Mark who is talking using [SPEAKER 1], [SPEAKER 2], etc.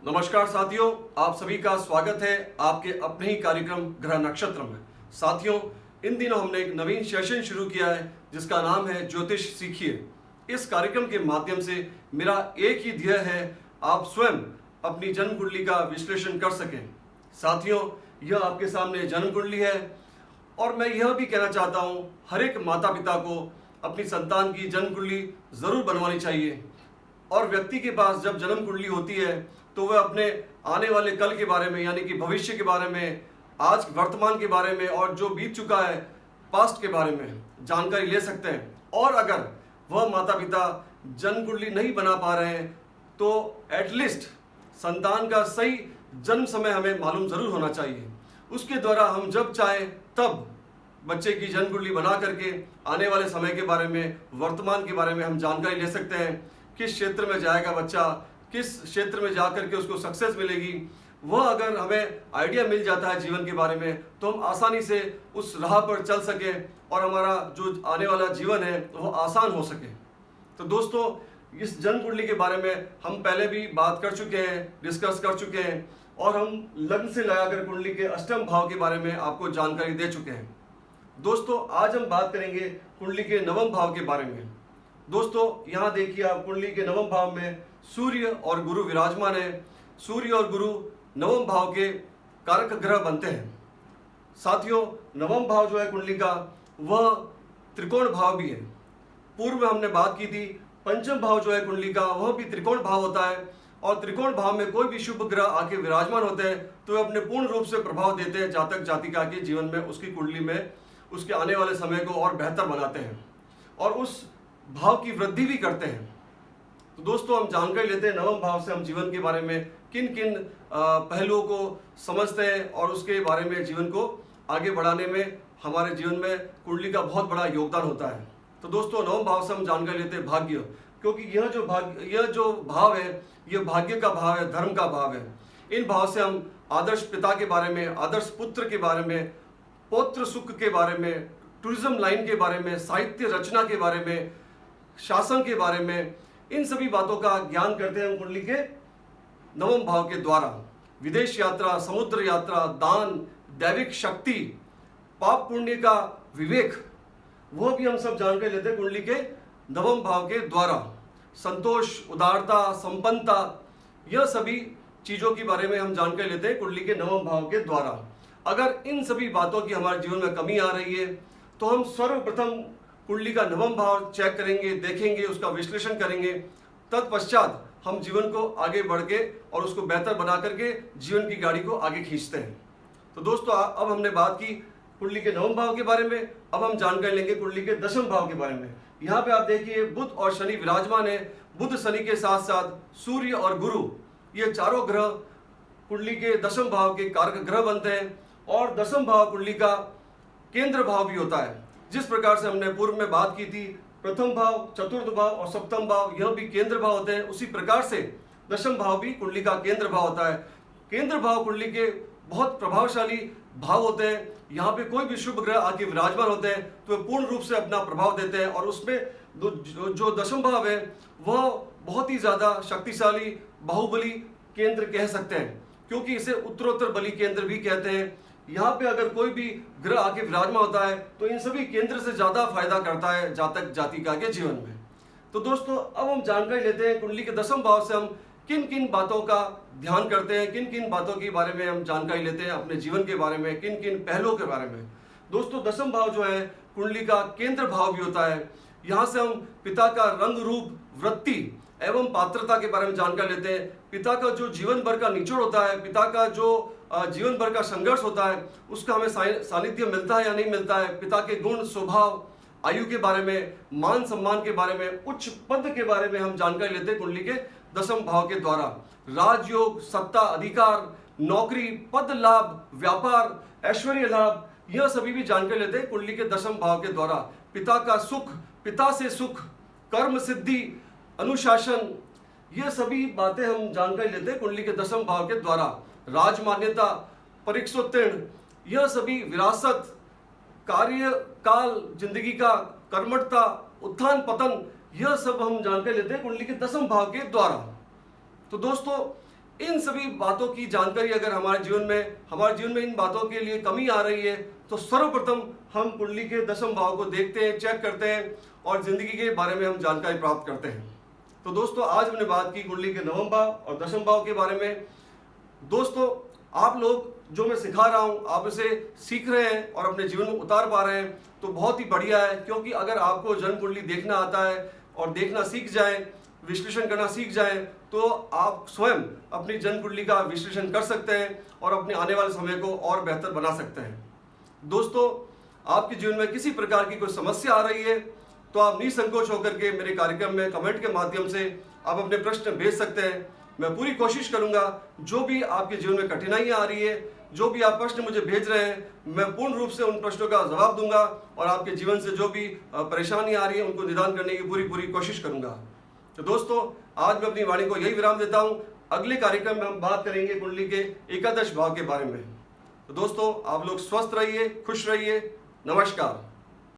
[SPEAKER 1] नमस्कार साथियों, आप सभी का स्वागत है आपके अपने ही कार्यक्रम ग्रह नक्षत्र में। साथियों, इन दिनों हमने एक नवीन सेशन शुरू किया है जिसका नाम है ज्योतिष सीखिए। इस कार्यक्रम के माध्यम से मेरा एक ही ध्येय है, आप स्वयं अपनी जन्म कुंडली का विश्लेषण कर सकें। साथियों, यह आपके सामने जन्म कुंडली है और मैं यह भी कहना चाहता हूँ, हर एक माता पिता को अपनी संतान की जन्म कुंडली जरूर बनवानी चाहिए। और व्यक्ति के पास जब जन्म कुंडली होती है तो वह अपने आने वाले कल के बारे में, यानी कि भविष्य के बारे में, आज वर्तमान के बारे में और जो बीत चुका है पास्ट के बारे में जानकारी ले सकते हैं। और अगर वह माता पिता जन्म कुंडली नहीं बना पा रहे हैं तो एटलीस्ट संतान का सही जन्म समय हमें मालूम जरूर होना चाहिए। उसके द्वारा हम जब चाहे तब बच्चे की जन्म कुंडली बना करके आने वाले समय के बारे में, वर्तमान के बारे में हम जानकारी ले सकते हैं। किस क्षेत्र में जाएगा बच्चा, किस क्षेत्र में जाकर के उसको सक्सेस मिलेगी, वह अगर हमें आइडिया मिल जाता है जीवन के बारे में तो हम आसानी से उस राह पर चल सके और हमारा जो आने वाला जीवन है वह आसान हो सके। तो दोस्तों, इस जन्म कुंडली के बारे में हम पहले भी बात कर चुके हैं, डिस्कस कर चुके हैं और हम लग्न से लगाकर कुंडली के अष्टम भाव के बारे में आपको जानकारी दे चुके हैं। दोस्तों, आज हम बात करेंगे कुंडली के नवम भाव के बारे में। दोस्तों, यहाँ देखिए, आप कुंडली के नवम भाव में सूर्य और गुरु विराजमान है। सूर्य और गुरु नवम भाव के कारक ग्रह बनते हैं। साथियों, नवम भाव जो है कुंडली का वह त्रिकोण भाव भी है। पूर्व में हमने बात की थी, पंचम भाव जो है कुंडली का वह भी त्रिकोण भाव होता है और त्रिकोण भाव में कोई भी शुभ ग्रह आके विराजमान होते हैं तो वे अपने पूर्ण रूप से प्रभाव देते हैं जातक जातिका के जीवन में, उसकी कुंडली में, उसके आने वाले समय को और बेहतर बनाते हैं और उस भाव की वृद्धि भी करते हैं। तो दोस्तों, हम जानकारी लेते हैं नवम भाव से हम जीवन के बारे में किन किन पहलुओं को समझते हैं और उसके बारे में जीवन को आगे बढ़ाने में हमारे जीवन में कुंडली का बहुत बड़ा योगदान होता है। तो दोस्तों, नवम भाव से हम जानकारी लेते हैं भाग्य, क्योंकि यह जो भाव है यह भाग्य का भाव है, धर्म का भाव है। इन भाव से हम आदर्श पिता के बारे में, आदर्श पुत्र के बारे में, पौत्र सुख के बारे में, टूरिज्म लाइन के बारे में, साहित्य रचना के बारे में, शासन के बारे में, इन सभी बातों का ज्ञान करते हैं हम कुंडली के नवम भाव के द्वारा। विदेश यात्रा, समुद्र यात्रा, दान, दैविक शक्ति, पाप पुण्य का विवेक, वह भी हम सब जानकारी लेते हैं कुंडली के नवम भाव के द्वारा। संतोष, उदारता, संपन्नता, यह सभी चीजों के बारे में हम जानकारी लेते हैं कुंडली के नवम भाव के द्वारा। अगर इन सभी बातों की हमारे जीवन में कमी आ रही है तो हम सर्वप्रथम कुंडली का नवम भाव चेक करेंगे, देखेंगे, उसका विश्लेषण करेंगे। तत्पश्चात हम जीवन को आगे बढ़ के और उसको बेहतर बना करके जीवन की गाड़ी को आगे खींचते हैं। तो दोस्तों, अब हमने बात की कुंडली के नवम भाव के बारे में, अब हम जानकारी लेंगे कुंडली के दशम भाव के बारे में। यहाँ पे आप देखिए, बुध और शनि विराजमान है। बुध शनि के साथ साथ सूर्य और गुरु, ये चारों ग्रह कुंडली के दशम भाव के कारक ग्रह बनते हैं और दशम भाव कुंडली का केंद्र भाव भी होता है। जिस प्रकार से हमने पूर्व में बात की थी, प्रथम भाव, चतुर्थ भाव और सप्तम भाव यह भी केंद्र भाव होते हैं, उसी प्रकार से दशम भाव भी कुंडली का केंद्र भाव होता है। केंद्र भाव कुंडली के बहुत प्रभावशाली भाव होते हैं। यहाँ पे कोई भी शुभ ग्रह आके विराजमान होते हैं तो वे पूर्ण रूप से अपना प्रभाव देते हैं और उसमें जो दशम भाव है वह बहुत ही ज्यादा शक्तिशाली, बाहुबली केंद्र कह सकते हैं, क्योंकि इसे उत्तरोत्तर बली केंद्र भी कहते हैं। यहाँ पे अगर कोई भी ग्रह आके विराजमान होता है तो इन सभी केंद्र से ज्यादा फायदा करता है जातक जातिका के जीवन में। तो दोस्तों, अब हम जानकारी लेते हैं कुंडली के दशम भाव से हम किन किन बातों का ध्यान करते हैं, किन किन बातों के बारे में हम जानकारी लेते हैं अपने जीवन के बारे में, किन किन पहलुओं के बारे में। दोस्तों, दशम भाव जो है कुंडली का केंद्र भाव भी होता है। यहाँ से हम पिता का रंग रूप, वृत्ति एवं पात्रता के बारे में जानकारी लेते हैं। पिता का जो जीवन भर का निचोड़ होता है, पिता का जो जीवन भर का संघर्ष होता है, उसका हमें सानिध्य मिलता है या नहीं मिलता है। पिता के गुण, स्वभाव, आयु के बारे में, मान सम्मान के बारे में, उच्च पद के बारे में हम जानकारी लेते हैं कुंडली के दशम भाव के द्वारा। राजयोग, सत्ता, अधिकार, नौकरी, पद लाभ, व्यापार, ऐश्वर्य लाभ, यह सभी भी जानकारी लेते हैं कुंडली के दशम भाव के द्वारा। पिता का सुख, पिता से सुख, कर्म सिद्धि, अनुशासन, ये सभी बातें हम जानकारी लेते हैं कुंडली के दशम भाव के द्वारा। राजमान्यता, परीक्षोत्तीर्ण, यह सभी विरासत, कार्य काल, जिंदगी का कर्मठता, उत्थान पतन, यह सब हम जानकारी लेते हैं कुंडली के दशम भाव के द्वारा। तो दोस्तों, इन सभी बातों की जानकारी अगर हमारे जीवन में इन बातों के लिए कमी आ रही है तो सर्वप्रथम हम कुंडली के दशम भाव को देखते हैं, चेक करते हैं और जिंदगी के बारे में हम जानकारी प्राप्त करते हैं। तो दोस्तों, आज हमने बात की कुंडली के नवम भाव और दशम भाव के बारे में। दोस्तों, आप लोग जो मैं सिखा रहा हूं, आप इसे सीख रहे हैं और अपने जीवन में उतार पा रहे हैं तो बहुत ही बढ़िया है। क्योंकि अगर आपको जन्म कुंडली देखना आता है और देखना सीख जाए, विश्लेषण करना सीख जाए, तो आप स्वयं अपनी जन्म कुंडली का विश्लेषण कर सकते हैं और अपने आने वाले समय को और बेहतर बना सकते हैं। दोस्तों, आपके जीवन में किसी प्रकार की कोई समस्या आ रही है तो आप निसंकोच होकर के मेरे कार्यक्रम में कमेंट के माध्यम से आप अपने प्रश्न भेज सकते हैं। मैं पूरी कोशिश करूंगा, जो भी आपके जीवन में कठिनाइयां आ रही है, जो भी आप प्रश्न मुझे भेज रहे हैं, मैं पूर्ण रूप से उन प्रश्नों का जवाब दूंगा और आपके जीवन से जो भी परेशानी आ रही है उनको निदान करने की पूरी कोशिश करूंगा। तो दोस्तों, आज मैं अपनी वाणी को यही विराम देता हूं। अगले कार्यक्रम में हम बात करेंगे कुंडली के एकादश भाव के बारे में। तो दोस्तों, आप लोग स्वस्थ रहिए, खुश रहिए। नमस्कार।